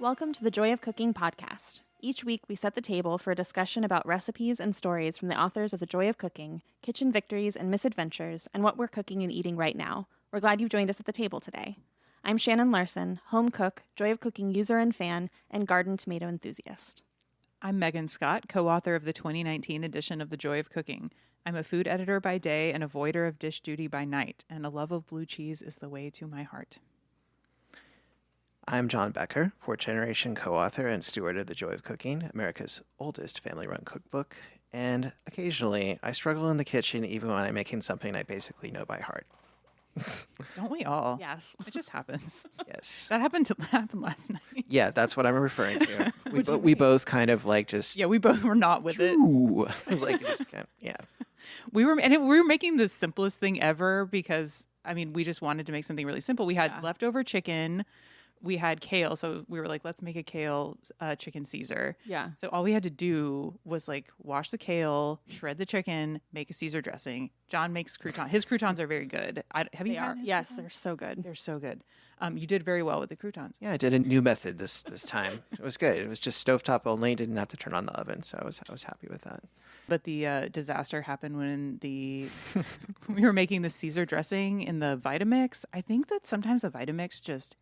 Welcome to the Joy of Cooking podcast. Each week, we set the table for a discussion about recipes and stories from the authors of The Joy of Cooking, Kitchen Victories and Misadventures, and what we're cooking and eating right now. We're glad you've joined us at the table today. I'm Shannon Larson, home cook, Joy of Cooking user and fan, and garden tomato enthusiast. I'm Megan Scott, co-author of the 2019 edition of The Joy of Cooking. I'm a food editor by day and avoider of dish duty by night, and a love of blue cheese is the way to my heart. I'm John Becker, fourth-generation co-author and steward of The Joy of Cooking, America's oldest family-run cookbook. And occasionally, I struggle in the kitchen even when I'm making something I basically know by heart. Don't we all? Yes. It just happens. Yes. That happened last night. Yeah, that's what I'm referring to. We both kind of like just... Yeah, we both were not with it. Like, just kind of, yeah. We were making the simplest thing ever because, I mean, we just wanted to make something really simple. We had leftover chicken. We had kale, so we were like, let's make a kale chicken Caesar. Yeah. So all we had to do was like wash the kale, shred the chicken, make a Caesar dressing. John makes croutons. His croutons are very good. Have you had his Yes, croutons? they're so good. They're so good. You did very well with the croutons. Yeah, I did a new method this time. It was good. It was just stovetop only. Didn't have to turn on the oven, so I was happy with that. But the disaster happened when we were making the Caesar dressing in the Vitamix. I think that sometimes the Vitamix just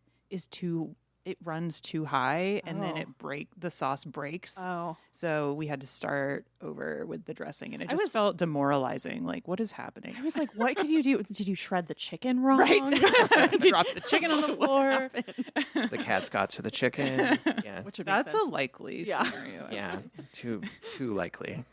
it runs too high and then the sauce breaks. Oh. So we had to start over with the dressing and it just felt demoralizing. Like, what is happening? I was like, what could you do? Did you shred the chicken wrong? Right. Drop the chicken on the floor. The cats got to the chicken. Yeah. Which would make That's sense. a likely scenario. Yeah, too likely.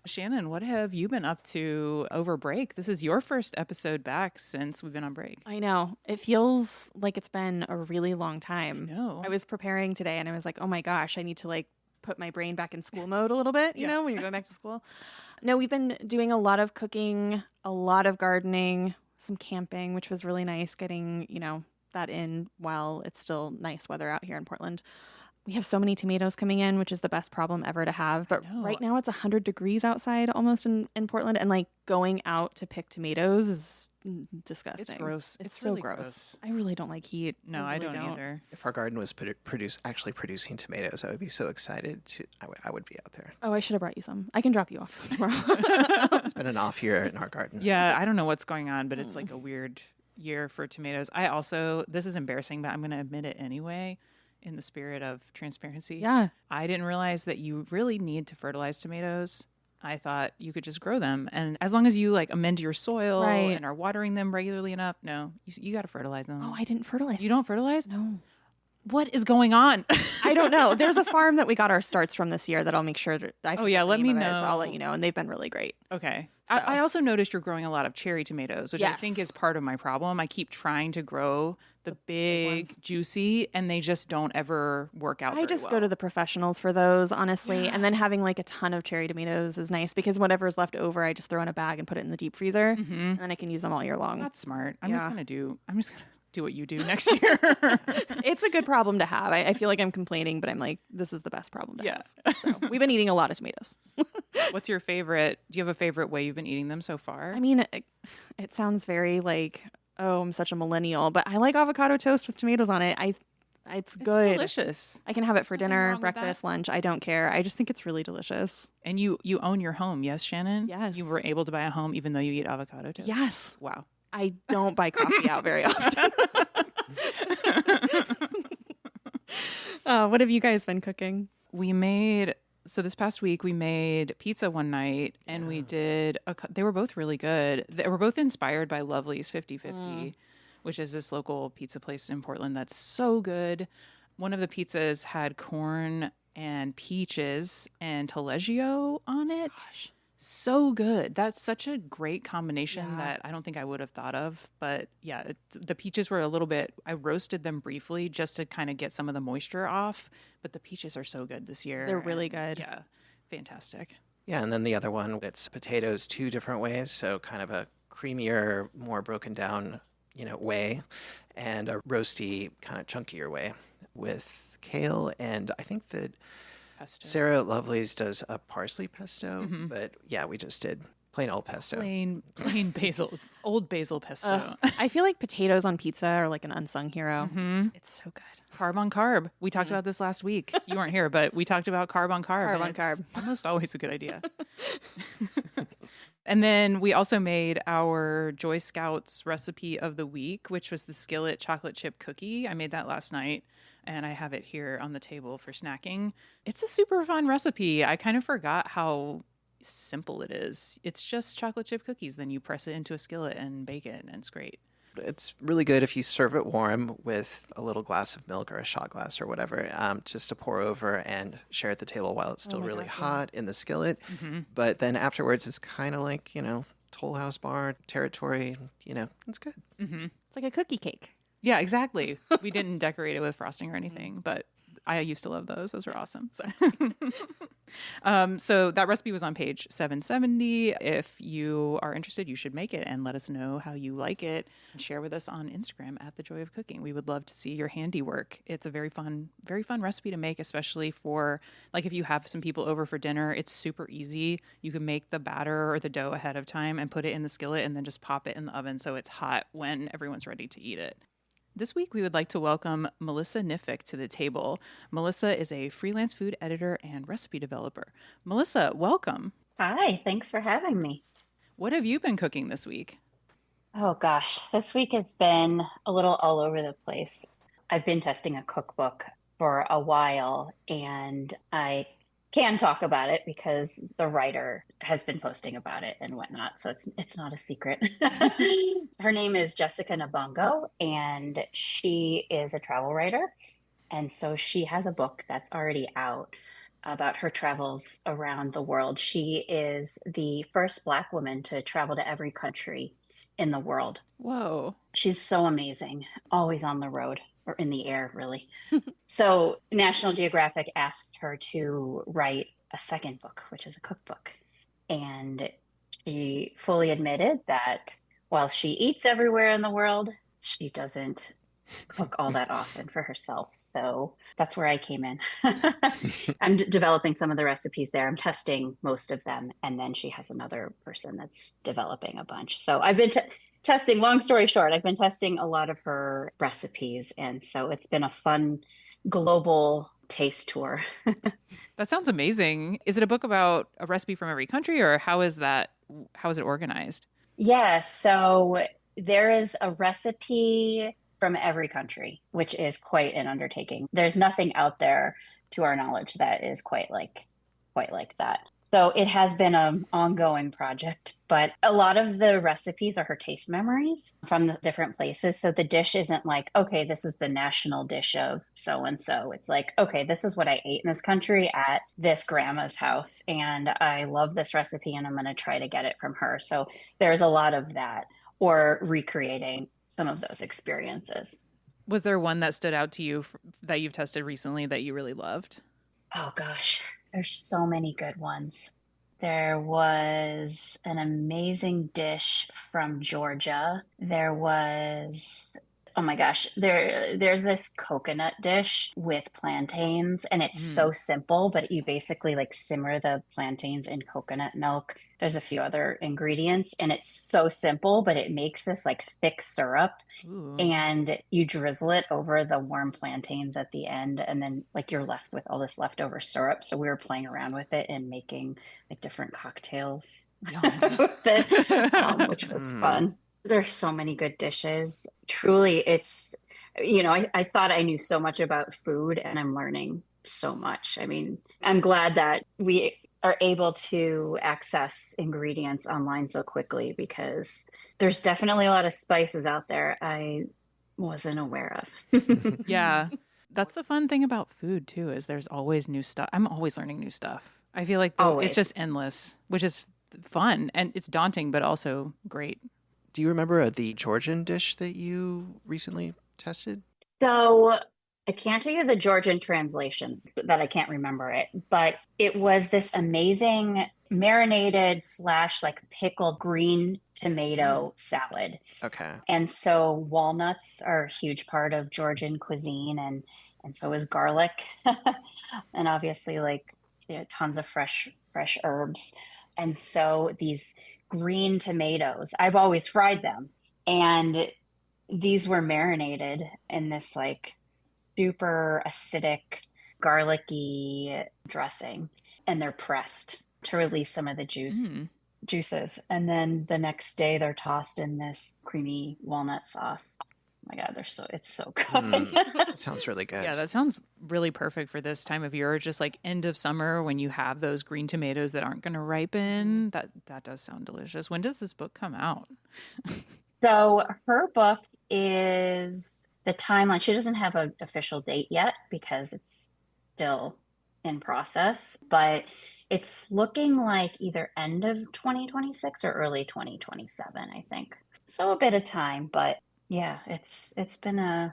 Shannon, what have you been up to over break? This is your first episode back since we've been on break. I know. It feels like it's been a really long time. I know. I was preparing today and I was like, oh my gosh, I need to like put my brain back in school mode a little bit, you know, when you're going back to school. No, we've been doing a lot of cooking, a lot of gardening, some camping, which was really nice getting, that in while it's still nice weather out here in Portland. We have so many tomatoes coming in, which is the best problem ever to have. But right now it's 100 degrees outside almost in Portland. And like going out to pick tomatoes is disgusting. It's gross. It's really so gross. I really don't like heat. No, I really don't either. If our garden was actually producing tomatoes, I would be so excited. I would be out there. Oh, I should have brought you some. I can drop you off some tomorrow. It's been an off year in our garden. Yeah, I don't know what's going on, but it's like a weird year for tomatoes. This is embarrassing, but I'm going to admit it anyway. In the spirit of transparency. Yeah. I didn't realize that you really need to fertilize tomatoes. I thought you could just grow them. And as long as you like amend your soil and are watering them regularly enough, no, you got to fertilize them. Oh, I didn't fertilize. You don't fertilize? No. What is going on? I don't know. There's a farm that we got our starts from this year that I'll make sure that let me know. So I'll let you know. And they've been really great. Okay. So. I also noticed you're growing a lot of cherry tomatoes, which I Yes. think is part of my problem. I keep trying to grow the big, juicy, and they just don't ever work out I just go to the professionals for those, honestly. Yeah. And then having like a ton of cherry tomatoes is nice because whatever's left over, I just throw in a bag and put it in the deep freezer. Mm-hmm. And then I can use them all year long. That's smart. I'm just going to do what you do next year. It's a good problem to have. I feel like I'm complaining, but I'm like, this is the best problem to have. So we've been eating a lot of tomatoes. What's your favorite? Do you have a favorite way you've been eating them so far? I mean, it sounds very like, oh, I'm such a millennial, but I like avocado toast with tomatoes on it. It's good. It's delicious. I can have it for dinner, breakfast, lunch. I don't care. I just think it's really delicious. And you own your home, yes, Shannon? Yes. You were able to buy a home even though you eat avocado toast? Yes. Wow. I don't buy coffee out very often. What have you guys been cooking? So this past week we made pizza one night and we did, they were both really good. They were both inspired by Lovely's 50/50, which is this local pizza place in Portland that's so good. One of the pizzas had corn and peaches and taleggio on it. Gosh. So good. That's such a great combination that I don't think I would have thought of. But yeah, the peaches were a little bit, I roasted them briefly just to kind of get some of the moisture off. But the peaches are so good this year. They're really good. Yeah, fantastic. Yeah, and then the other one, it's potatoes two different ways. So kind of a creamier, more broken down, way, and a roasty, kind of chunkier way with kale. And I think that Pesto. Sarah Lovelace does a parsley pesto, but yeah, we just did Plain old pesto. Plain basil, old basil pesto. I feel like potatoes on pizza are like an unsung hero. It's so good. Carb on carb. We talked about this last week. You weren't here, but we talked about carb on carb. Carb and on it's carb. Almost always a good idea. And then we also made our Joy Scouts recipe of the week, which was the skillet chocolate chip cookie. I made that last night, and I have it here on the table for snacking. It's a super fun recipe. I kind of forgot how simple it is. It's just chocolate chip cookies. Then you press it into a skillet and bake it, and it's great. It's really good if you serve it warm with a little glass of milk or a shot glass or whatever, just to pour over and share at the table while it's still really hot in the skillet. But then afterwards, it's kind of like, Toll House bar territory. It's good. It's like a cookie cake. Yeah, exactly. We didn't decorate it with frosting or anything, but I used to love those. Those were awesome. So that recipe was on page 770. If you are interested, you should make it and let us know how you like it. Share with us on Instagram at The Joy of Cooking. We would love to see your handiwork. It's a very fun recipe to make, especially for like if you have some people over for dinner. It's super easy. You can make the batter or the dough ahead of time and put it in the skillet and then just pop it in the oven so it's hot when everyone's ready to eat it. This week, we would like to welcome Melissa Knific to the table. Melissa is a freelance food editor and recipe developer. Melissa, welcome. Hi, thanks for having me. What have you been cooking this week? Oh gosh, this week has been a little all over the place. I've been testing a cookbook for a while, and I can talk about it because the writer has been posting about it and whatnot, so it's not a secret. Her name is Jessica Nabongo, and she is a travel writer. And so she has a book that's already out about her travels around the world. She is the first Black woman to travel to every country in the world. Whoa. She's so amazing, always on the road or in the air, really. So National Geographic asked her to write a second book, which is a cookbook. And she fully admitted that while she eats everywhere in the world, she doesn't cook all that often for herself. So that's where I came in. I'm developing some of the recipes there. I'm testing most of them. And then she has another person that's developing a bunch. So I've been testing, long story short, I've been testing a lot of her recipes. And so it's been a fun global taste tour. That sounds amazing. Is it a book about a recipe from every country, or how is it organized? Yeah, so there is a recipe from every country, which is quite an undertaking. There's nothing out there, to our knowledge, that is quite like that. So it has been an ongoing project, but a lot of the recipes are her taste memories from the different places. So the dish isn't like, okay, this is the national dish of so and so. It's like, okay, this is what I ate in this country at this grandma's house, and I love this recipe, and I'm going to try to get it from her. So there's a lot of that, or recreating some of those experiences. Was there one that stood out to you that you've tested recently that you really loved? Oh gosh, there's so many good ones. There was an amazing dish from Georgia. There was, oh my gosh, there's this coconut dish with plantains, and it's so simple, but you basically like simmer the plantains in coconut milk. There's a few other ingredients, and it's so simple, but it makes this like thick syrup. Ooh. And you drizzle it over the warm plantains at the end, and then like you're left with all this leftover syrup. So we were playing around with it and making like different cocktails with it, which was fun. There's so many good dishes. Truly, it's, I thought I knew so much about food, and I'm learning so much. I mean, I'm glad that we are able to access ingredients online so quickly, because there's definitely a lot of spices out there I wasn't aware of. Yeah. That's the fun thing about food too, is there's always new stuff. I'm always learning new stuff. I feel like it's just endless, which is fun, and it's daunting, but also great. Do you remember the Georgian dish that you recently tested? So I can't tell you the Georgian translation, that I can't remember it, but it was this amazing marinated / like pickled green tomato salad. Okay. And so walnuts are a huge part of Georgian cuisine, and so is garlic, and obviously like tons of fresh herbs. And so these green tomatoes, I've always fried them. And these were marinated in this like super acidic, garlicky dressing. And they're pressed to release some of the juices. And then the next day they're tossed in this creamy walnut sauce. Oh my God, it's so good. It sounds really good. Yeah, that sounds really perfect for this time of year, just like end of summer when you have those green tomatoes that aren't going to ripen. That does sound delicious. When does this book come out? So her book is the timeline. She doesn't have an official date yet because it's still in process, but it's looking like either end of 2026 or early 2027, I think. So a bit of time, but yeah, it's been a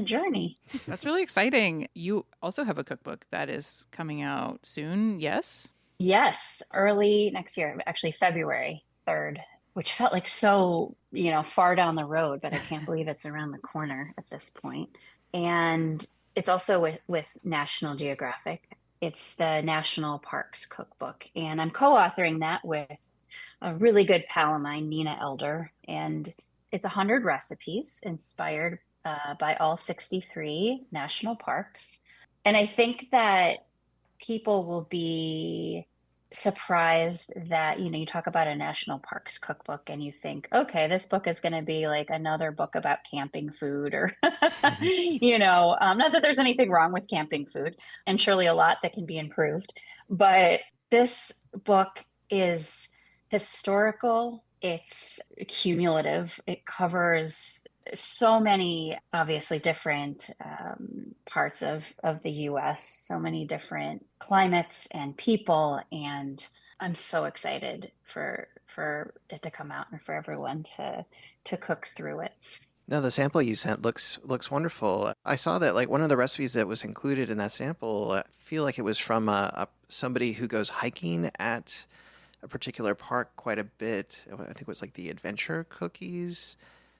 journey. That's really exciting. You also have a cookbook that is coming out soon, yes? Yes, early next year, actually February 3rd, which felt like so, far down the road, but I can't believe it's around the corner at this point. And it's also with National Geographic. It's the National Parks Cookbook. And I'm co-authoring that with a really good pal of mine, Nina Elder. And it's 100 recipes inspired by all 63 national parks. And I think that people will be surprised that, you talk about a national parks cookbook and you think, okay, this book is going to be like another book about camping food or, not that there's anything wrong with camping food, and surely a lot that can be improved. But this book is historical, it's cumulative, it covers so many obviously different parts of the US, so many different climates and people, and I'm so excited for it to come out and for everyone to cook through it. No, the sample you sent looks wonderful. I saw that like one of the recipes that was included in that sample, I feel like it was from somebody who goes hiking at a particular park quite a bit. I think it was like the adventure cookies.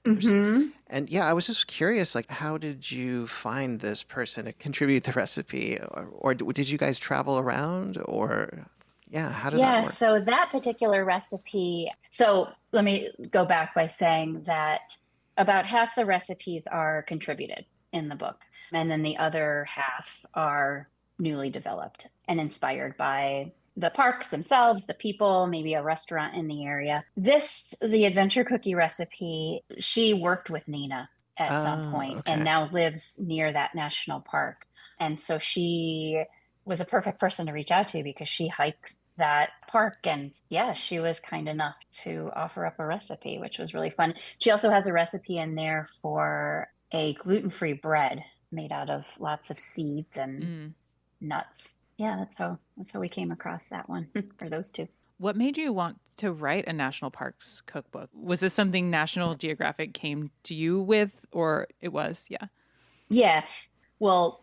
Mm-hmm. And yeah, I was just curious, like, how did you find this person to contribute the recipe? Or did you guys travel around? Or yeah, how did that work? So that particular recipe, so let me go back by saying that about half the recipes are contributed in the book, and then the other half are newly developed and inspired by the parks themselves, the people, maybe a restaurant in the area. The adventure cookie recipe, she worked with Nina at some point and now lives near that national park. And so she was a perfect person to reach out to because she hikes that park. And yeah, she was kind enough to offer up a recipe, which was really fun. She also has a recipe in there for a gluten-free bread made out of lots of seeds and nuts. Yeah, that's how we came across that one, or those two. What made you want to write a national parks cookbook? Was this something National Geographic came to you with, or it was? Yeah. Yeah. Well,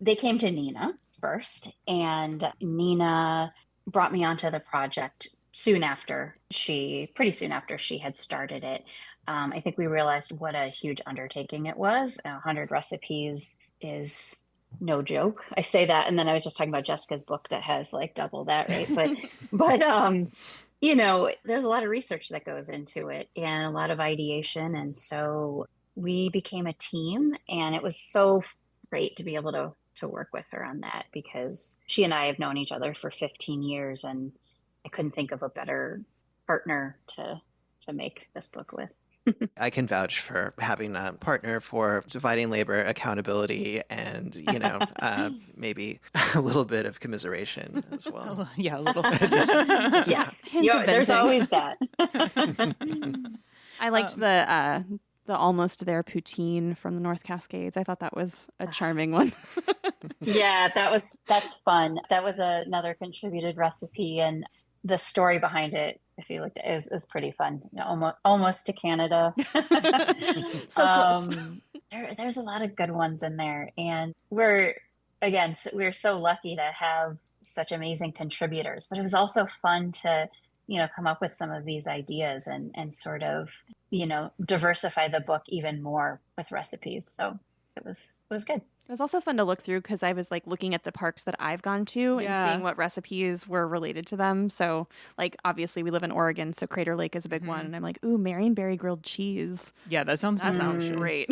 they came to Nina first, and Nina brought me onto the project pretty soon after she had started it. I think we realized what a huge undertaking it was. 100 recipes is no joke. I say that, and then I was just talking about Jessica's book that has like double that, right? But there's a lot of research that goes into it and a lot of ideation, and so we became a team, and it was so great to be able to work with her on that because she and I have known each other for 15 years, and I couldn't think of a better partner to make this book with. I can vouch for having a partner for dividing labor, accountability, and maybe a little bit of commiseration as well. Yeah, a little. Yes, there's always that. I liked the almost there poutine from the North Cascades. I thought that was a charming one. Yeah, that's fun. That was another contributed recipe, and the story behind it, if you looked at it, is pretty fun. Almost to Canada. So close. There's a lot of good ones in there, and we're so lucky to have such amazing contributors. But it was also fun to come up with some of these ideas and sort of diversify the book even more with recipes. So it was good. It was also fun to look through because I was like looking at the parks that I've gone to and Yeah. seeing what recipes were related to them. So, like, obviously we live in Oregon, so Crater Lake is a big one. And I'm like, ooh, Marionberry grilled cheese. Yeah, that sounds That sounds delicious. great.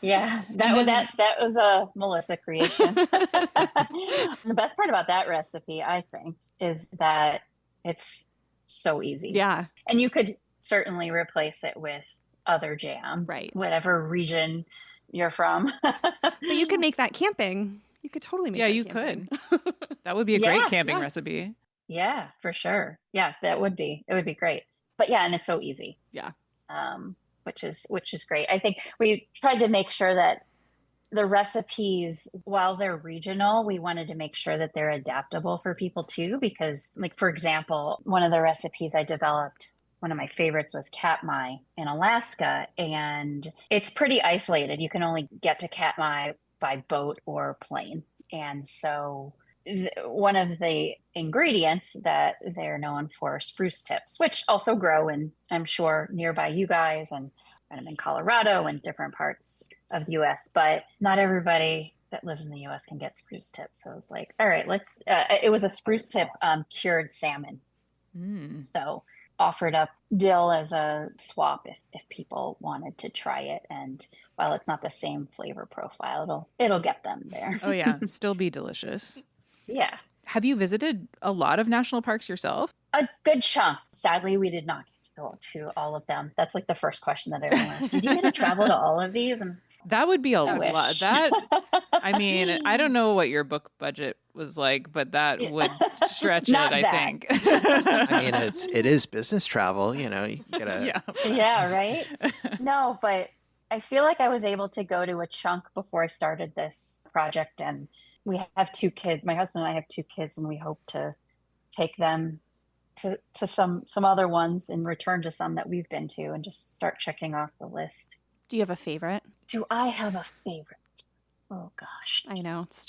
Yeah, that was a Melissa creation. The best part about that recipe, I think, is that it's so easy. Yeah. And you could certainly replace it with other jam, Right. whatever region you're from. But you could make that camping. You could totally make Yeah, that you camping. could. That would be a great Yeah, camping yeah. recipe. Yeah, for sure. Yeah, it would be great. But yeah, and it's so easy. Yeah. Which is great. I think we tried to make sure that the recipes, while they're regional, we wanted to make sure that they're adaptable for people too, because like, for example, one of the recipes I developed, one of my favorites was Katmai in Alaska, and it's pretty isolated. You can only get to Katmai by boat or plane. And so one of the ingredients that they're known for are spruce tips, which also grow in, I'm sure, nearby you guys and kind of in Colorado and different parts of the US, but not everybody that lives in the US can get spruce tips. So it's like, all right, it was a spruce tip cured salmon. So offered up dill as a swap if people wanted to try it. And while it's not the same flavor profile, it'll get them there. Oh yeah, still be delicious. Yeah. Have you visited a lot of national parks yourself? A good chunk. Sadly, we did not get to go to all of them. That's like the first question that everyone asks. Did you get to travel to all of these? And That would be a I lot. wish. I mean, I don't know what your book budget was like, but that would stretch it, Not I that. think. I mean, it is business travel. You know, you get a Yeah. Yeah, right? No, but I feel like I was able to go to a chunk before I started this project. And we have 2 kids. My husband and I have 2 kids, and we hope to take them to some other ones and return to some that we've been to and just start checking off the list. Do you have a favorite? Do I have a favorite? Oh gosh. I know it's It's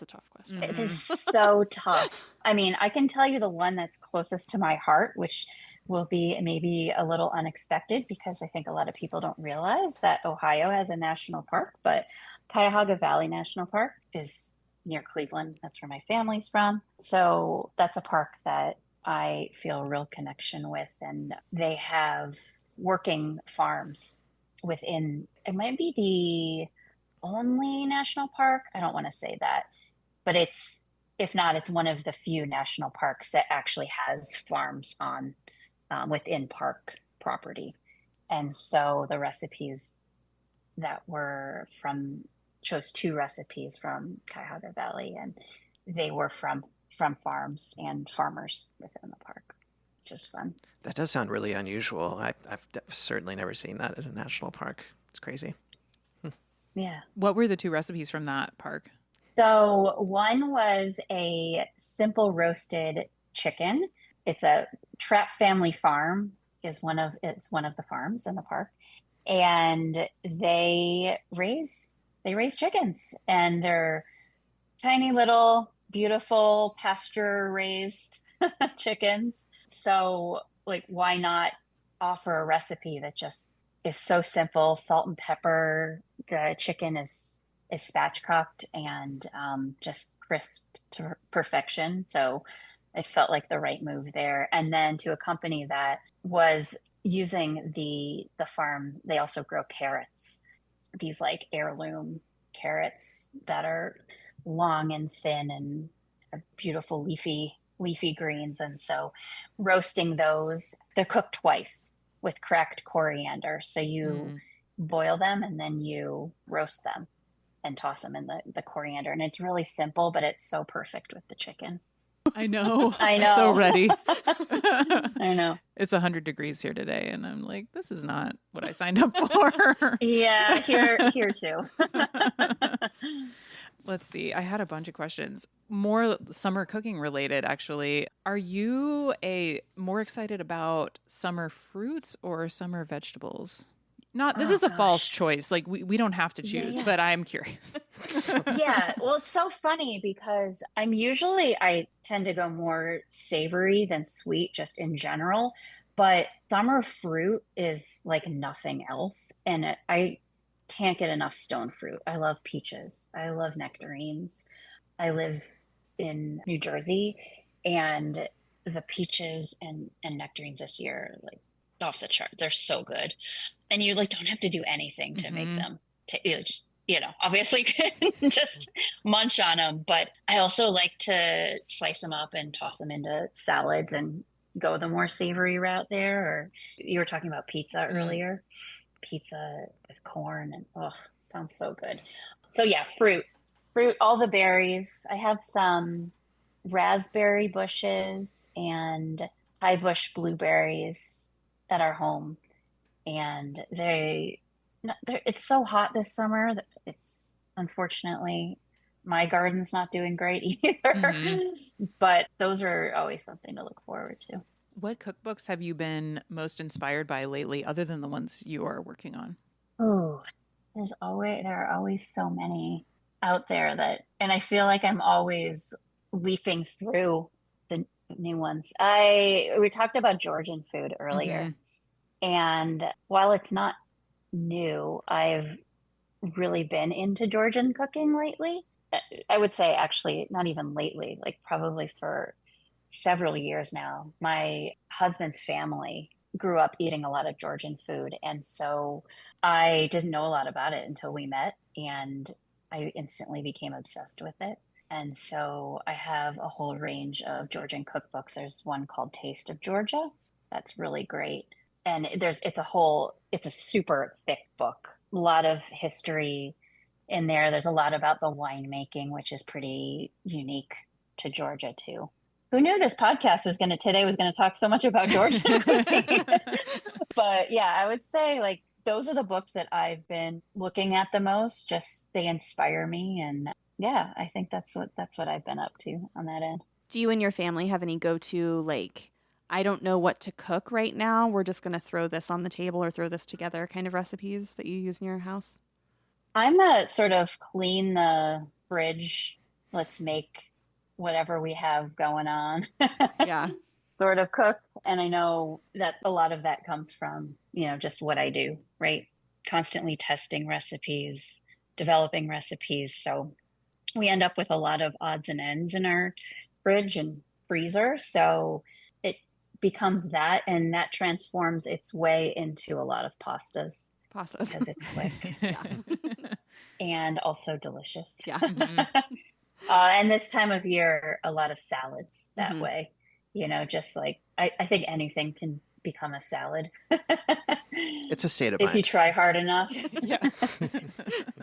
a tough question. It is so tough. I mean, I can tell you the one that's closest to my heart, which will be maybe a little unexpected because I think a lot of people don't realize that Ohio has a national park, but Cuyahoga Valley National Park is near Cleveland. That's where my family's from. So that's a park that I feel a real connection with. And they have working farms within, it might be the only national park. I don't want to say that, but if not, it's one of the few national parks that actually has farms on within park property. And so the recipes that were chose 2 recipes from Cuyahoga Valley, and they were from farms and farmers within the park, which is fun. That does sound really unusual. I've certainly never seen that at a national park. It's crazy. Yeah. What were the 2 recipes from that park? So one was a simple roasted chicken. It's a Trapp Family Farm it's one of the farms in the park, and they raise chickens, and they're tiny little beautiful pasture raised chickens. So like, why not offer a recipe that just is so simple? Salt and pepper. The chicken is spatchcocked and just crisped to perfection. So it felt like the right move there. And then to a company that was using the farm, they also grow carrots, these like heirloom carrots that are long and thin and beautiful leafy greens. And so roasting those, they're cooked twice with cracked coriander. So you boil them and then you roast them and toss them in the coriander. And it's really simple, but it's so perfect with the chicken. I know. I know. I'm so ready. I know. It's 100 degrees here today, and I'm like, this is not what I signed up for. Yeah, here too. Let's see. I had a bunch of questions. More summer cooking related, actually. Are you more excited about summer fruits or summer vegetables? This is a false choice. Like we don't have to choose, but I'm curious. Yeah. Well, it's so funny because I tend to go more savory than sweet just in general, but summer fruit is like nothing else. And I can't get enough stone fruit. I love peaches. I love nectarines. I live in New Jersey, and the peaches and nectarines this year, like off the chart. They're so good. And you like don't have to do anything to make them. Obviously just munch on them. But I also like to slice them up and toss them into salads and go the more savory route there. Or you were talking about pizza earlier. Pizza with corn and sounds so good. So yeah, fruit, all the berries. I have some raspberry bushes and high bush blueberries at our home, and it's so hot this summer that it's unfortunately my garden's not doing great either. But those are always something to look forward to. What cookbooks have you been most inspired by lately, other than the ones you are working on? Oh, there are always so many out there and I feel like I'm always leafing through the new ones. We talked about Georgian food earlier, and while it's not new, I've really been into Georgian cooking lately. I would say actually not even lately, like probably for several years now. My husband's family grew up eating a lot of Georgian food, and so I didn't know a lot about it until we met, and I instantly became obsessed with it. And so I have a whole range of Georgian cookbooks. There's one called Taste of Georgia. That's really great. And it's a super thick book. A lot of history in there. There's a lot about the winemaking, which is pretty unique to Georgia too. Who knew this podcast was going to talk so much about Georgian cuisine? But yeah, I would say like those are the books that I've been looking at the most. Just they inspire me, and yeah, I think that's what I've been up to on that end. Do you and your family have any go-to, like, I don't know what to cook right now, we're just going to throw this on the table or throw this together kind of recipes that you use in your house? I'm a sort of clean the fridge, let's make whatever we have going on. Yeah. Sort of cook. And I know that a lot of that comes from, just what I do, right? Constantly testing recipes, developing recipes. So we end up with a lot of odds and ends in our fridge and freezer. So it becomes that, and that transforms its way into a lot of pastas. Because it's quick. Yeah. And also delicious. Yeah. And this time of year, a lot of salads that way. Just like I think anything can become a salad. It's a state of if mind. you try hard enough. Yeah.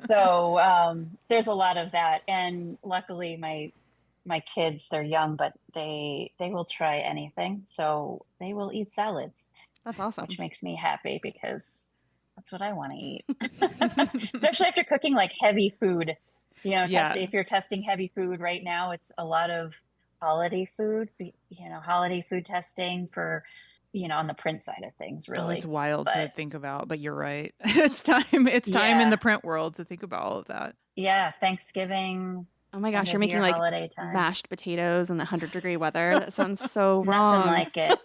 So there's a lot of that, and luckily my kids, they're young, but they will try anything, so they will eat salads. That's awesome. Which makes me happy because that's what I want to eat. Especially after cooking like heavy food. If you're testing heavy food right now, it's a lot of holiday food, holiday food testing for, on the print side of things, really. Oh, it's wild to think about, but you're right. It's time in the print world to think about all of that. Yeah. Thanksgiving. Oh my gosh, you're making like mashed potatoes in the 100-degree weather. That sounds so wrong. Nothing like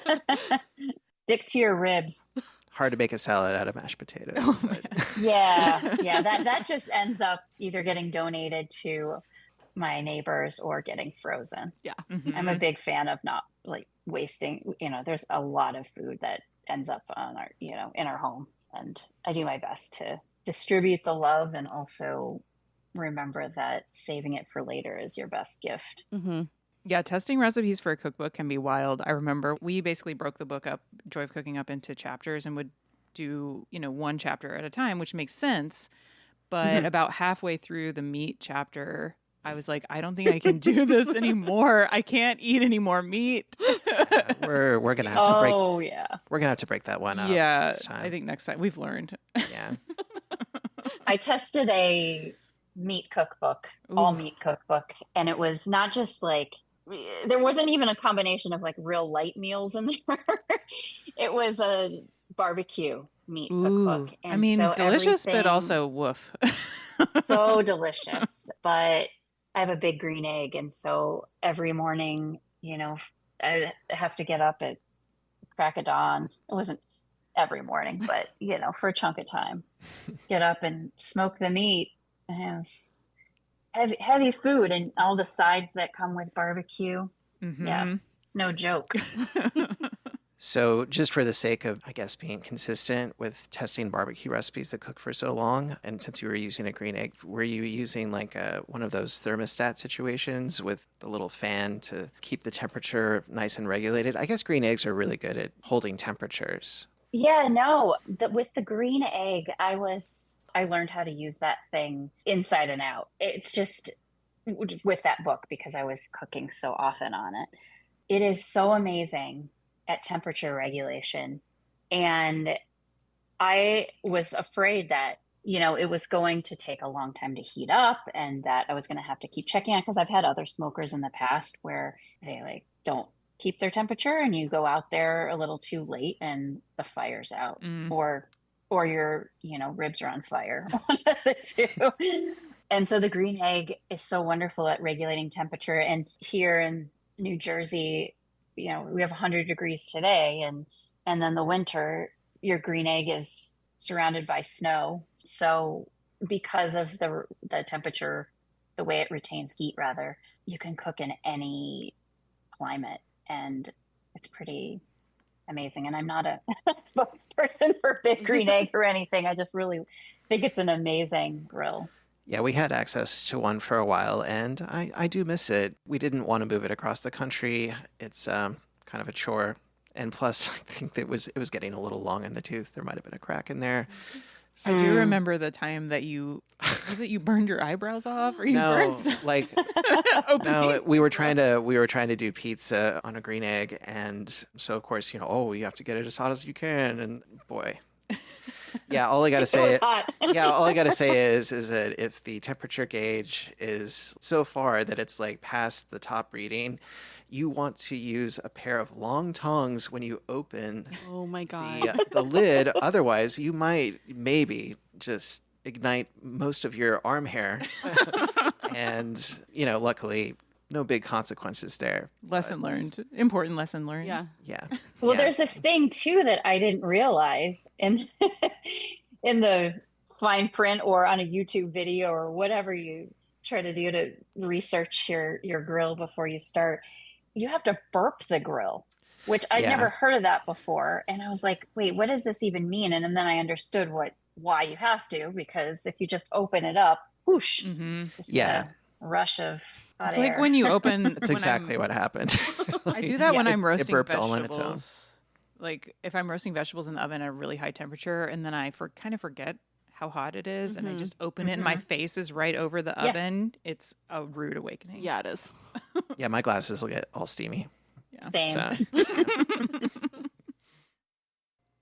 it. Stick to your ribs. Hard to make a salad out of mashed potatoes. Oh, yeah. That just ends up either getting donated to my neighbors or getting frozen. Yeah. I'm a big fan of not like wasting. There's a lot of food that ends up on our, in our home, and I do my best to distribute the love and also remember that saving it for later is your best gift. Yeah, testing recipes for a cookbook can be wild. I remember we basically broke the book up, Joy of Cooking, up into chapters and would do, one chapter at a time, which makes sense. But about halfway through the meat chapter, I was like, I don't think I can do this anymore. I can't eat any more meat. We're gonna have to break. Oh yeah, we're gonna have to break that one up. Yeah, this time. I think next time we've learned. Yeah. I tested a meat cookbook, all meat cookbook, and it was not just like. There wasn't even a combination of like real light meals in there. It was a barbecue meat cookbook. And delicious, but also woof. So delicious. But I have a big green egg. And so every morning, I have to get up at crack of dawn. It wasn't every morning, but for a chunk of time, get up and smoke the meat. And it's heavy food and all the sides that come with barbecue. Yeah, it's no joke. So, just for the sake of, I guess, being consistent with testing barbecue recipes that cook for so long, and since you were using a green egg, were you using like one of those thermostat situations with the little fan to keep the temperature nice and regulated? I guess green eggs are really good at holding temperatures. Yeah, no, with the green egg, I learned how to use that thing inside and out. It's just with that book because I was cooking so often on it. It is so amazing at temperature regulation. And I was afraid that, it was going to take a long time to heat up and that I was going to have to keep checking it because I've had other smokers in the past where they like don't keep their temperature and you go out there a little too late and the fire's out or your, ribs are on fire, one of the two. And so the green egg is so wonderful at regulating temperature. And here in New Jersey, we have 100 degrees today and then the winter, your green egg is surrounded by snow. So because of the temperature, the way it retains heat rather, you can cook in any climate and it's pretty amazing. And I'm not a spokesperson for Big Green Egg or anything. I just really think it's an amazing grill. Yeah, we had access to one for a while, and I do miss it. We didn't want to move it across the country. It's kind of a chore. And plus, I think it was getting a little long in the tooth. There might have been a crack in there. I do remember the time that you burned your eyebrows off or you burned some... no, we were trying to do pizza on a green egg, and so of course, you have to get it as hot as you can, and boy. Yeah, all I got to say all I got to say is that if the temperature gauge is so far that it's like past the top reading, you want to use a pair of long tongs when you open oh my God. the lid. Otherwise, you might maybe just ignite most of your arm hair. And, luckily, no big consequences there. Lesson learned. Important lesson learned. Yeah. Yeah. Well, Yeah. there's this thing, too, that I didn't realize in the fine print or on a YouTube video or whatever you try to do to research your grill before you start. You have to burp the grill, which I'd never heard of that before. And I was like, wait, what does this even mean? And then I understood why you have to, because if you just open it up, whoosh, just get a rush of hot it's air. like when you open. That's exactly what happened. I do that when I'm roasting burped vegetables. all on its own. Like if I'm roasting vegetables in the oven at a really high temperature, and then I kind of forget how hot it is, and I just open it, and my face is right over the oven. It's a rude awakening. Yeah, it is. Yeah, my glasses will get all steamy. Yeah. Same. So,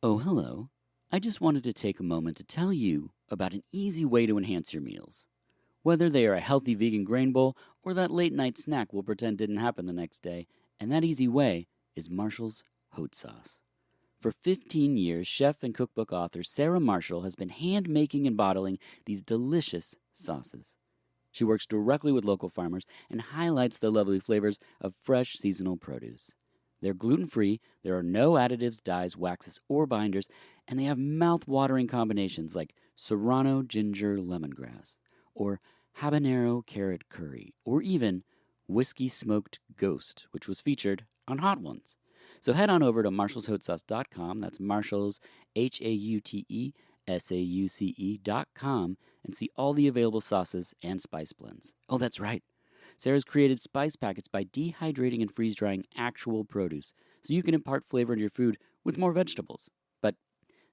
Oh, hello. I just wanted to take a moment to tell you about an easy way to enhance your meals. Whether they are a healthy vegan grain bowl or that late night snack we'll pretend didn't happen the next day, and that easy way is Marshall's Hot Sauce. For 15 years, chef and cookbook author Sarah Marshall has been hand-making and bottling these delicious sauces. She works directly with local farmers and highlights the lovely flavors of fresh seasonal produce. They're gluten-free, there are no additives, dyes, waxes, or binders, and they have mouth-watering combinations like serrano ginger lemongrass, or habanero carrot curry, or even whiskey smoked ghost, which was featured on Hot Ones. So head on over to marshallshotsauce.com, that's Marshall's, HAUTESAUCE.com, and see all the available sauces and spice blends. Oh, that's right. Sarah's created spice packets by dehydrating and freeze-drying actual produce, so you can impart flavor to your food with more vegetables. But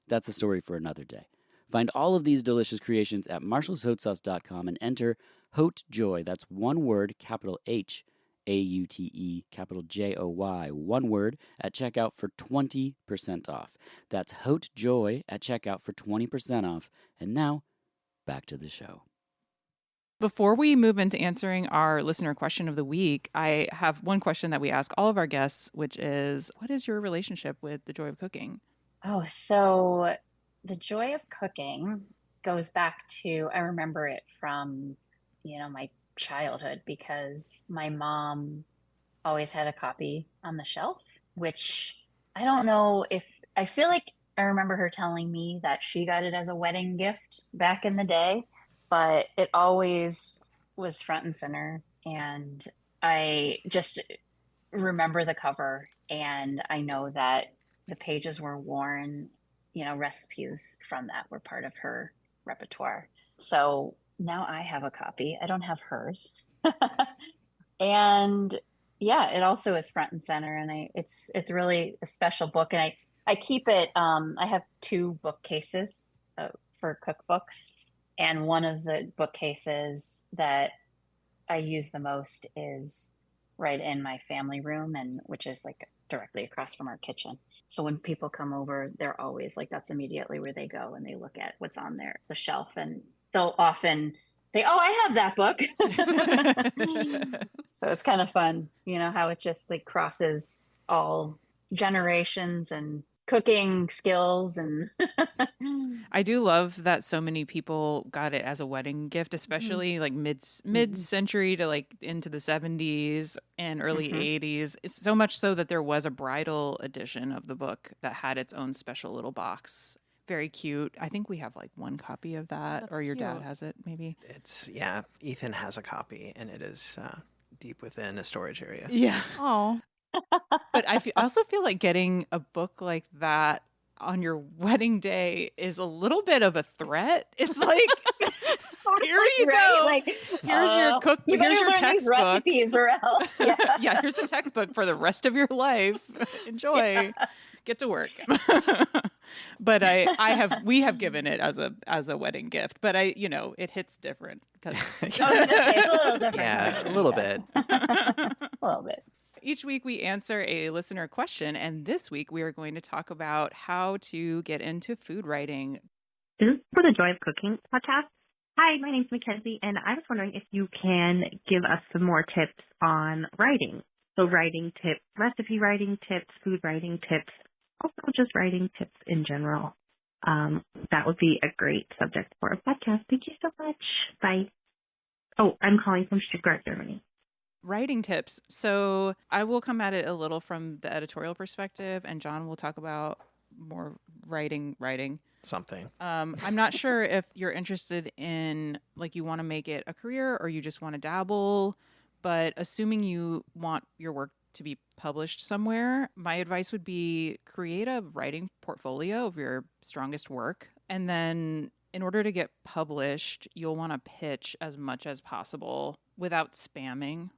that's a story for another day. Find all of these delicious creations at marshallshotsauce.com and enter HOTJOY, that's one word, capital H, AUTE, capital JOY, one word, at checkout for 20% off. That's HOTJOY at checkout for 20% off. And now, back to the show. Before we move into answering our listener question of the week, I have one question that we ask all of our guests, which is, what is your relationship with the joy of cooking? Oh, so the joy of cooking goes back to, I remember it from, my childhood because my mom always had a copy on the shelf, which I don't know if, I feel like I remember her telling me that she got it as a wedding gift back in the day, but it always was front and center. And I just remember the cover, and I know that the pages were worn, recipes from that were part of her repertoire. So now I have a copy. I don't have hers. And yeah, it also is front and center, and it's really a special book. And I keep it. I have two bookcases for cookbooks, and one of the bookcases that I use the most is right in my family room, and which is like directly across from our kitchen. So when people come over, they're always like, that's immediately where they go and they look at what's on the shelf, and they'll often say, "Oh, I have that book." So it's kind of fun, how it just like crosses all generations and cooking skills and I do love that so many people got it as a wedding gift, especially like mid-century to like into the 70s and early 80s. So much so that there was a bridal edition of the book that had its own special little box. Very cute. I think we have like one copy of that, That's or your dad cute. has it maybe. Ethan has a copy, and it is deep within a storage area. Yeah. Oh, But I also feel like getting a book like that on your wedding day is a little bit of a threat. It's like, here you go. Like, Here's your cook. You Here's better your learn these textbook. recipes or else. Yeah. Yeah, here's the textbook for the rest of your life. Enjoy. Get to work. But we have given it as a wedding gift. But it hits different because I was gonna say it's a little different. Yeah, a little bit. A little bit. each week we answer a listener question, and this week we are going to talk about how to get into food writing. This is for the Joy of Cooking podcast. Hi, my name's Mackenzie, and I was wondering if you can give us some more tips on writing. So writing tips, recipe writing tips, food writing tips, also just writing tips in general. That would be a great subject for a podcast. Thank you so much. Bye. Oh, I'm calling from Stuttgart, Germany. Writing tips. So I will come at it a little from the editorial perspective, and John will talk about more writing. Something. I'm not sure if you're interested in, like, you want to make it a career or you just want to dabble, but assuming you want your work to be published somewhere, my advice would be create a writing portfolio of your strongest work. And then in order to get published, you'll want to pitch as much as possible without spamming.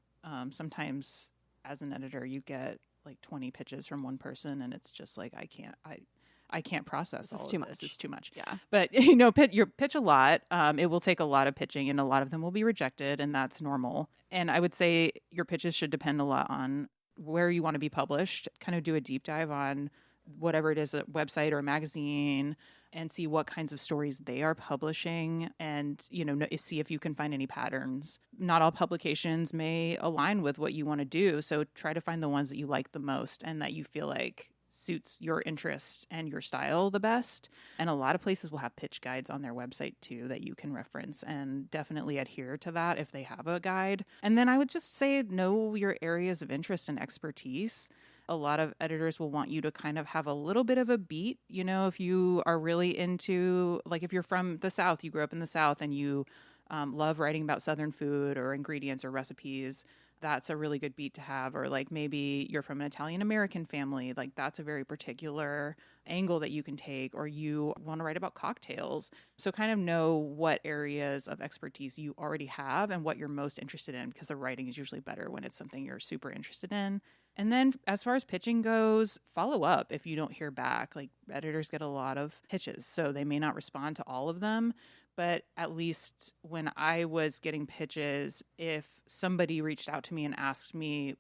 Sometimes as an editor, you get like 20 pitches from one person, and it's just like, I can't process all of this. It's too much. Yeah. But, you pitch a lot. It will take a lot of pitching, and a lot of them will be rejected, and that's normal. And I would say your pitches should depend a lot on where you want to be published. Kind of do a deep dive on whatever it is, a website or a magazine, and see what kinds of stories they are publishing, and, see if you can find any patterns. Not all publications may align with what you want to do. So try to find the ones that you like the most and that you feel like suits your interest and your style the best. And a lot of places will have pitch guides on their website too that you can reference, and definitely adhere to that if they have a guide. And then I would just say know your areas of interest and expertise. A lot of editors will want you to kind of have a little bit of a beat. If you are really into, like, if you're from the South, you grew up in the South and you love writing about Southern food or ingredients or recipes, that's a really good beat to have. Or like maybe you're from an Italian American family, like that's a very particular angle that you can take. Or you want to write about cocktails. So kind of know what areas of expertise you already have and what you're most interested in, because the writing is usually better when it's something you're super interested in. And then as far as pitching goes, follow up if you don't hear back. Like, editors get a lot of pitches, so they may not respond to all of them. But at least when I was getting pitches, if somebody reached out to me and asked me,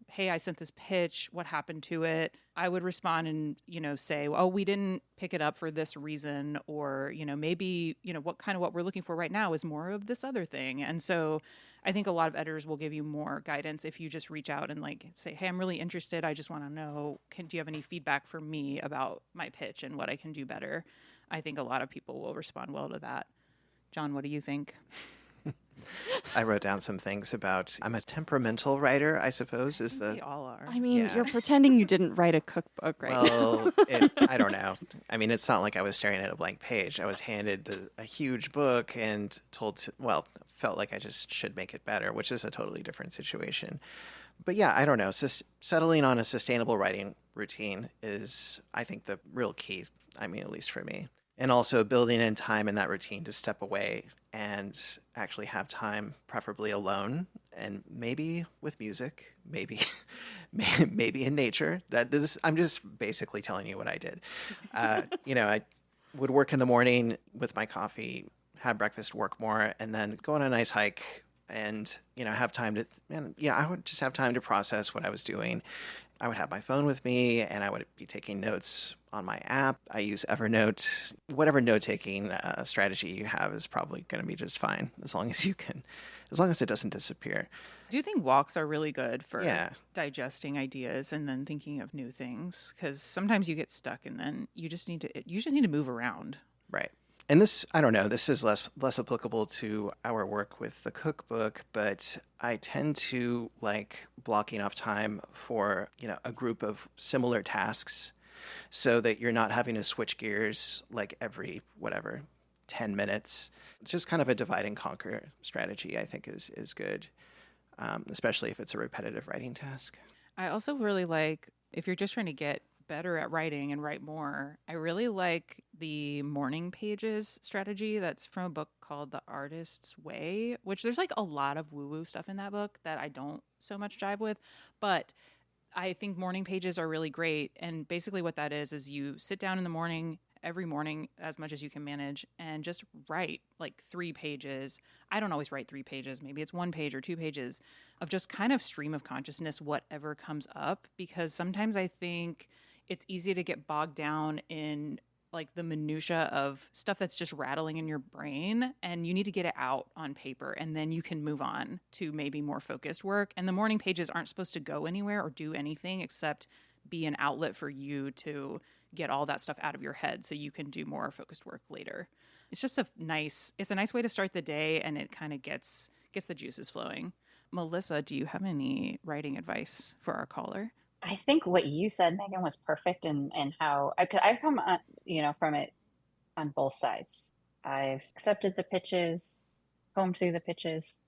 hey, I sent this pitch, what happened to it? I would respond and, say, oh, we didn't pick it up for this reason. Or, maybe, what we're looking for right now is more of this other thing. And so I think a lot of editors will give you more guidance if you just reach out and like say, hey, I'm really interested. I just want to know, do you have any feedback for me about my pitch and what I can do better? I think a lot of people will respond well to that. John, what do you think? I wrote down some things about, I'm a temperamental writer, I suppose, is We the, all are. I mean, Yeah. you're pretending you didn't write a cookbook right now. well, I don't know. I mean, it's not like I was staring at a blank page. I was handed a huge book and told to, well, felt like I just should make it better, which is a totally different situation. But yeah, I don't know. Settling on a sustainable writing routine is, I think, the real key. I mean, at least for me. And also building in time in that routine to step away and actually have time, preferably alone, and maybe with music, maybe, maybe in nature. I'm just basically telling you what I did. I would work in the morning with my coffee, have breakfast, work more, and then go on a nice hike and have time to, and I would just have time to process what I was doing. I would have my phone with me and I would be taking notes on my app. I use Evernote. Whatever note-taking strategy you have is probably going to be just fine as long as it doesn't disappear. Do you think walks are really good for Yeah. digesting ideas and then thinking of new things? Because sometimes you get stuck and then you just need to move around. Right. And this, I don't know, this is less applicable to our work with the cookbook, but I tend to like blocking off time for, a group of similar tasks so that you're not having to switch gears like every, 10 minutes. It's just kind of a divide and conquer strategy, I think is good, especially if it's a repetitive writing task. I also really like, if you're just trying to get better at writing and write more, I really like the morning pages strategy that's from a book called The Artist's Way, which there's like a lot of woo-woo stuff in that book that I don't so much jive with, but I think morning pages are really great. And basically what that is you sit down in the morning, every morning as much as you can manage, and just write like 3 pages. I don't always write 3 pages. Maybe it's 1 page or 2 pages of just kind of stream of consciousness, whatever comes up, because sometimes I think it's easy to get bogged down in like the minutia of stuff that's just rattling in your brain, and you need to get it out on paper, and then you can move on to maybe more focused work. And the morning pages aren't supposed to go anywhere or do anything except be an outlet for you to get all that stuff out of your head so you can do more focused work later. It's just a nice way to start the day, and it kind of gets the juices flowing. Melissa, do you have any writing advice for our caller? I think what you said, Megan, was perfect, and how I've come from it on both sides. I've accepted the pitches, combed through the pitches,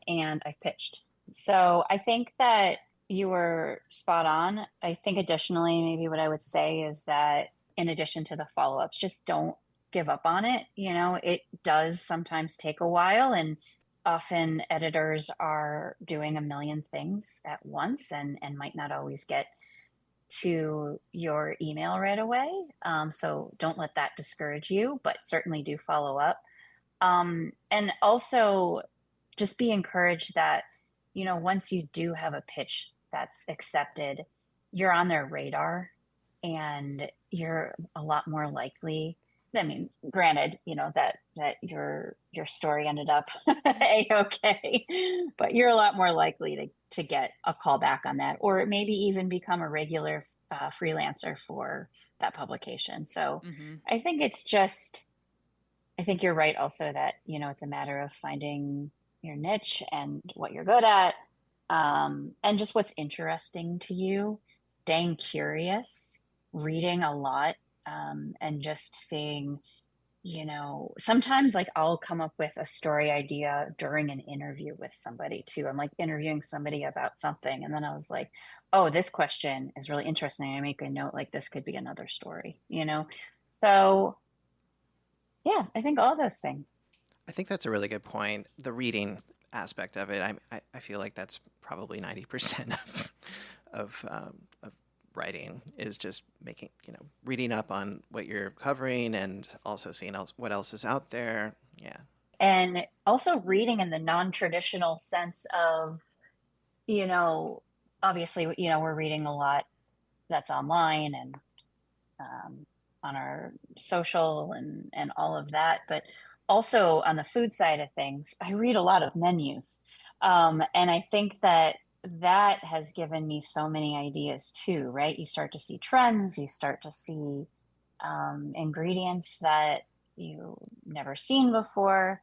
and I've pitched. So I think that you were spot on. I think additionally, maybe what I would say is that in addition to the follow-ups, just don't give up on it. It does sometimes take a while, and often editors are doing a million things at once and might not always get to your email right away. So don't let that discourage you, but certainly do follow up. And also just be encouraged that, once you do have a pitch that's accepted, you're on their radar and you're a lot more likely. I mean, granted, that your story ended up A-okay, but you're a lot more likely to get a call back on that, or maybe even become a regular freelancer for that publication. So I think I think you're right also that, it's a matter of finding your niche and what you're good at, and just what's interesting to you, staying curious, reading a lot, and just seeing, sometimes like I'll come up with a story idea during an interview with somebody too. I'm like interviewing somebody about something, and then I was like, oh, this question is really interesting. I make a note like this could be another story, So yeah, I think all those things. I think that's a really good point. The reading aspect of it, I feel like that's probably 90% of writing is just making, reading up on what you're covering and also seeing what else is out there. Yeah. And also reading in the non-traditional sense of, obviously, we're reading a lot that's online and on our social and all of that. But also on the food side of things, I read a lot of menus. And I think that has given me so many ideas too, right? You start to see trends, you start to see ingredients that you never seen before.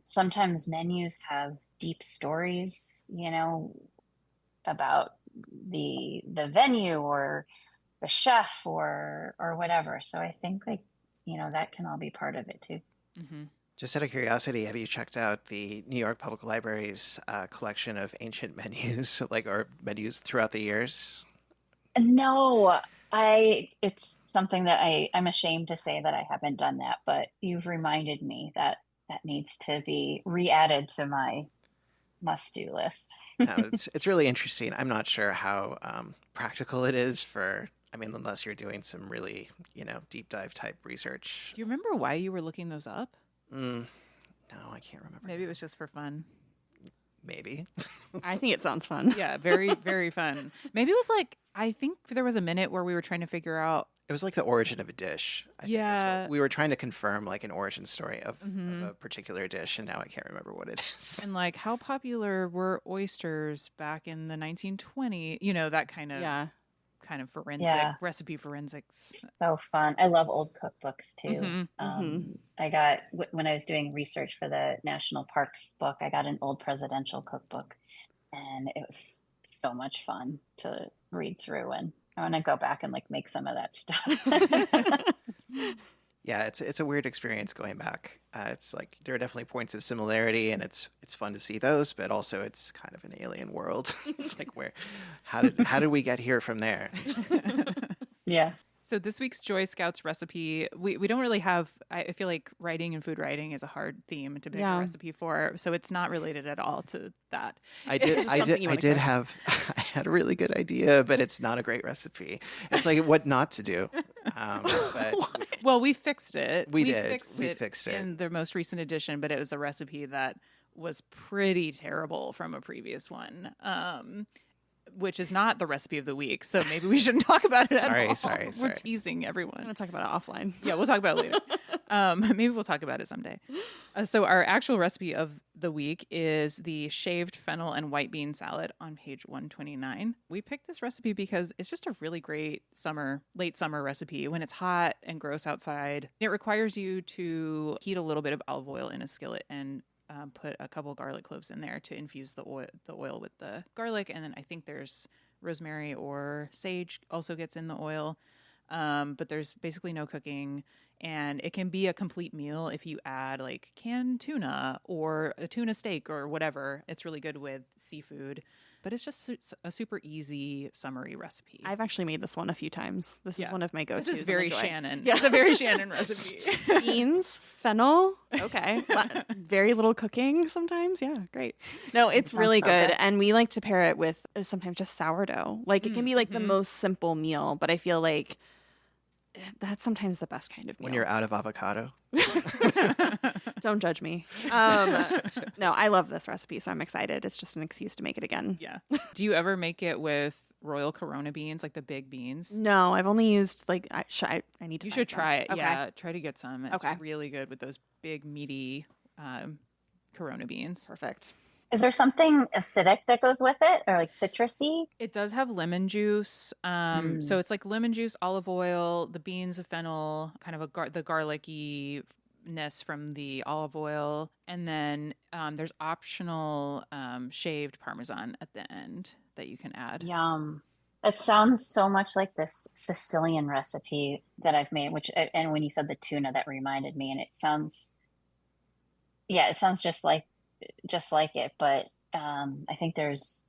Sometimes menus have deep stories, about the venue or the chef or whatever. So I think that can all be part of it too. Mm-hmm. Just out of curiosity, have you checked out the New York Public Library's collection of ancient menus, or menus throughout the years? No, it's something that I'm ashamed to say that I haven't done that, but you've reminded me that needs to be re-added to my must-do list. No, it's really interesting. I'm not sure how practical it is unless you're doing some really, deep dive type research. Do you remember why you were looking those up? No, I can't remember. Maybe it was just for fun. Maybe. I think it sounds fun. Yeah, very, very fun. Maybe it was I think there was a minute where we were trying to figure out. It was like the origin of a dish. I think Yeah. we were trying to confirm an origin story of a particular dish, and now I can't remember what it is. And how popular were oysters back in the 1920s? That kind of recipe forensics. So fun. I love old cookbooks too. Mm-hmm. I got, when I was doing research for the National Parks book, I got an old presidential cookbook, and it was so much fun to read through, and I want to go back and make some of that stuff. Yeah, it's a weird experience going back. It's there are definitely points of similarity, and it's fun to see those, but also it's kind of an alien world. It's how did we get here from there? Yeah. So this week's Joy Scouts recipe, we don't really have, I feel like writing and food writing is a hard theme to pick a recipe for, so it's not related at all to that. I had a really good idea, but it's not a great recipe. It's what not to do. But well, we fixed it. We fixed it in the most recent edition, but it was a recipe that was pretty terrible from a previous one. Which is not the recipe of the week, so maybe we shouldn't talk about it at all. Sorry. We're teasing everyone. I'm going to talk about it offline. Yeah, we'll talk about it later. Maybe we'll talk about it someday. So our actual recipe of the week is the shaved fennel and white bean salad on page 129. We picked this recipe because it's just a really great late summer recipe when it's hot and gross outside. It requires you to heat a little bit of olive oil in a skillet and put a couple garlic cloves in there to infuse the oil with the garlic. And then I think there's rosemary or sage also gets in the oil. But there's basically no cooking. And it can be a complete meal if you add canned tuna or a tuna steak or whatever. It's really good with seafood. But it's just a super easy, summery recipe. I've actually made this one a few times. This is one of my go-tos. This is very Shannon. Yeah. It's a very Shannon recipe. Beans, fennel. Okay. Very little cooking sometimes. Yeah, great. No, it's really good. And we like to pair it with sometimes just sourdough. It can be the most simple meal, but I feel like that's sometimes the best kind of meal. When you're out of avocado. Don't judge me. No, I love this recipe, so I'm excited. It's just an excuse to make it again. Yeah. Do you ever make it with Royal Corona beans, the big beans? No, I've only used I need to. You should try it. Okay. Yeah, try to get some. It's okay. really good with those big meaty Corona beans. Perfect. Is there something acidic that goes with it, or citrusy? It does have lemon juice. So it's lemon juice, olive oil, the beans of fennel, kind of the garlicky-ness from the olive oil. And then there's optional shaved Parmesan at the end that you can add. Yum. That sounds so much like this Sicilian recipe that I've made, and when you said the tuna, that reminded me, and it sounds just like it, but I think there's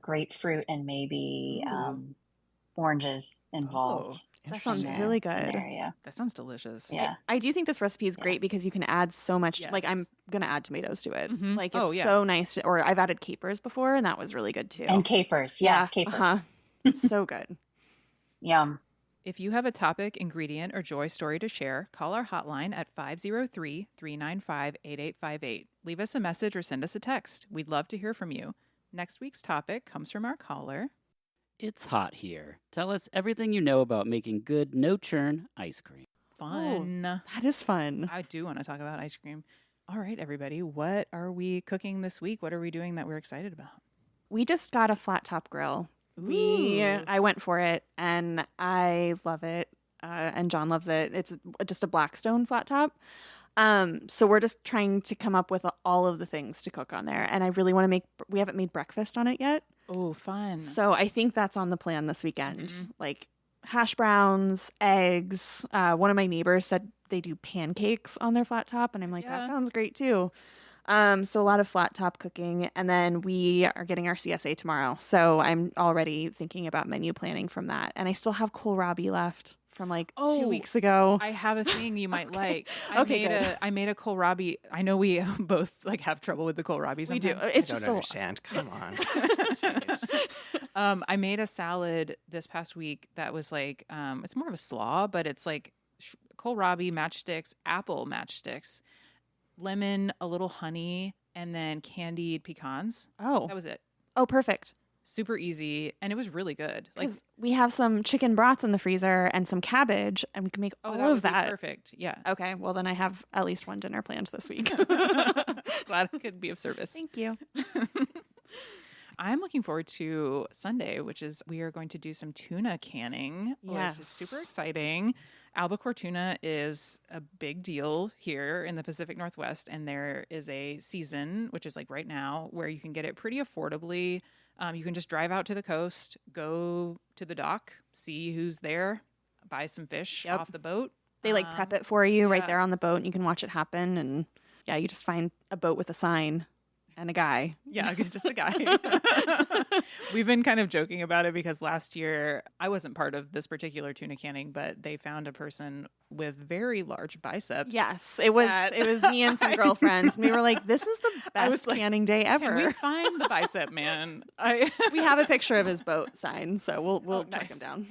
grapefruit and maybe oranges involved. That sounds really good. Scenario. That sounds delicious. Yeah. I do think this recipe is great because you can add so much. Yes. I'm going to add tomatoes to it. Mm-hmm. It's so nice. Or I've added capers before, and that was really good too. And capers. Yeah, capers. So good. Yum. If you have a topic, ingredient, or joy story to share, call our hotline at 503-395-8858. Leave us a message or send us a text. We'd love to hear from you. Next week's topic comes from our caller. It's hot here. Tell us everything you know about making good, no-churn ice cream. Fun. That is fun. I do want to talk about ice cream. All right, everybody. What are we cooking this week? What are we doing that we're excited about? We just got a flat top grill. I went for it, and I love it. And John loves it. It's just a Blackstone flat top. So we're just trying to come up with all of the things to cook on there. And I really want to we haven't made breakfast on it yet. Oh, fun. So I think that's on the plan this weekend. Mm-hmm. Like hash browns, eggs. One of my neighbors said they do pancakes on their flat top. And I'm like, that sounds great too. So a lot of flat top cooking. And then we are getting our CSA tomorrow. So I'm already thinking about menu planning from that. And I still have kohlrabi left from like 2 weeks ago. I have a thing you might like. Good. I made a kohlrabi. I know we both like have trouble with the kohlrabi sometimes. We do. It's I just don't understand. Come on. Jeez. I made a salad this past week that was like, it's more of a slaw, but it's like kohlrabi matchsticks, apple matchsticks, lemon, a little honey, and then candied pecans. Oh. That was it. Oh, perfect. Super easy, and it was really good. Like we have some chicken brats in the freezer and some cabbage, and we can make all that of would be that. perfect. Yeah. Okay, well then I have at least one dinner planned this week. Glad I could be of service. Thank you. I'm looking forward to Sunday, which is we are going to do some tuna canning, which is super exciting. Albacore tuna is a big deal here in the Pacific Northwest, and there is a season, which is like right now, where you can get it pretty affordably. You can just drive out to the coast, go to the dock, see who's there, buy some fish off the boat. They like prep it for you right there on the boat, and you can watch it happen. And yeah, you just find a boat with a sign and a guy. Yeah, just a guy. We've been kind of joking about it because last year I wasn't part of this particular tuna canning, but they found a person with very large biceps. Yes, it was me and some girlfriends. We were like, "This is the best canning day ever." Can we find the bicep man? We have a picture of his boat sign, so we'll track him down.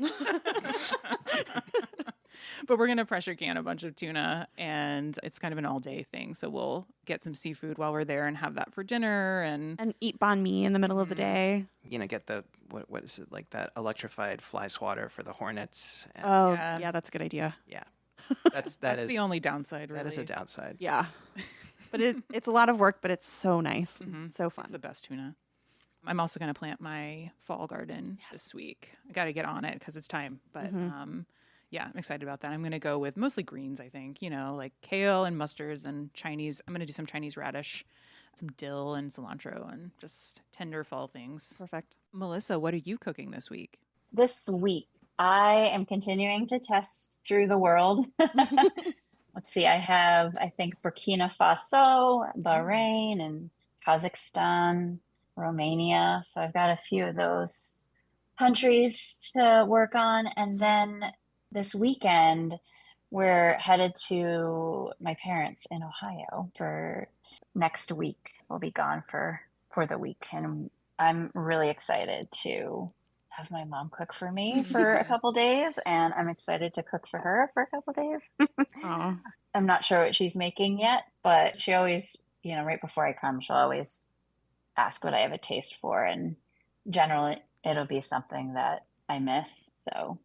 But we're going to pressure can a bunch of tuna, and it's kind of an all-day thing. So we'll get some seafood while we're there and have that for dinner. And eat banh mi in the middle of the day. Get the, what is it, like that electrified fly swatter for the hornets. And yeah, that's a good idea. Yeah. That's the only downside, really. That is a downside. Yeah. But it's a lot of work, but it's so nice. Mm-hmm. So fun. It's the best tuna. I'm also going to plant my fall garden this week. I got to get on it because it's time. But yeah, I'm excited about that. I'm going to go with mostly greens, I think, like kale and mustards and Chinese. I'm going to do some Chinese radish, some dill and cilantro, and just tender fall things. Perfect. Melissa, what are you cooking this week? This week, I am continuing to test through the world. Let's see, I have, I think, Burkina Faso, Bahrain, and Kazakhstan, Romania. So I've got a few of those countries to work on. And then this weekend, we're headed to my parents in Ohio for next week. We'll be gone for the week. And I'm really excited to have my mom cook for me for a couple days. And I'm excited to cook for her for a couple days. I'm not sure what she's making yet, but she always, right before I come, she'll always ask what I have a taste for. And generally, it'll be something that I miss. So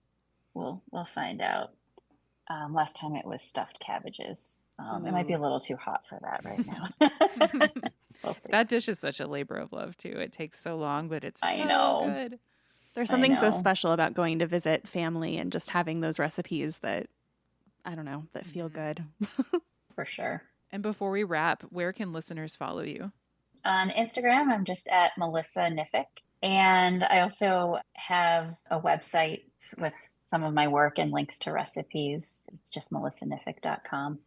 we'll find out. Last time it was stuffed cabbages. It might be a little too hot for that right now. We'll see. That dish is such a labor of love too. It takes so long, but it's I so know. good. There's something so special about going to visit family and just having those recipes that, I don't know, that feel good. For sure. And before we wrap, where can listeners follow you? On Instagram, I'm just at Melissa Knific. And I also have a website with some of my work and links to recipes. It's just melissaknific.com.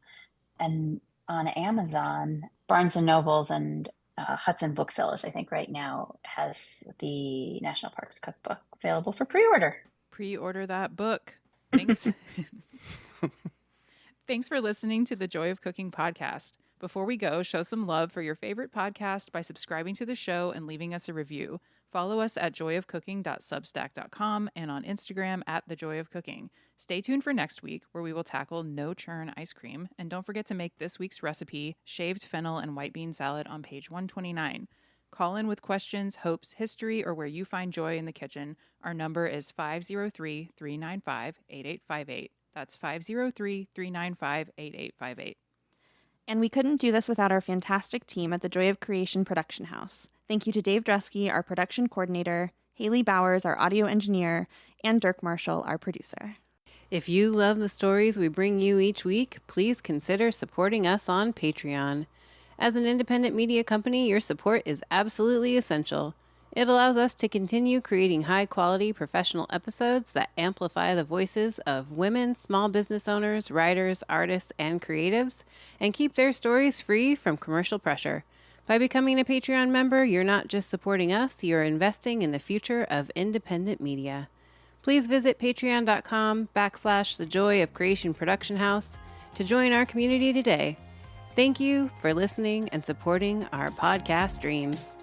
And on Amazon, Barnes & Nobles and Hudson Booksellers, I think right now, has the National Parks Cookbook available for pre-order. Pre-order that book. Thanks. Thanks for listening to the Joy of Cooking podcast. Before we go, show some love for your favorite podcast by subscribing to the show and leaving us a review. Follow us at joyofcooking.substack.com and on Instagram at thejoyofcooking. Stay tuned for next week, where we will tackle no-churn ice cream. And don't forget to make this week's recipe, shaved fennel and white bean salad, on page 129. Call in with questions, hopes, history, or where you find joy in the kitchen. Our number is 503-395-8858. That's 503-395-8858. And we couldn't do this without our fantastic team at the Joy of Creation Production House. Thank you to Dave Dresky, our production coordinator, Haley Bowers, our audio engineer, and Dirk Marshall, our producer. If you love the stories we bring you each week, please consider supporting us on Patreon. As an independent media company, your support is absolutely essential. It allows us to continue creating high-quality professional episodes that amplify the voices of women, small business owners, writers, artists, and creatives, and keep their stories free from commercial pressure. By becoming a Patreon member, you're not just supporting us, you're investing in the future of independent media. Please visit patreon.com/The Joy of Creation Production House to join our community today. Thank you for listening and supporting our podcast dreams.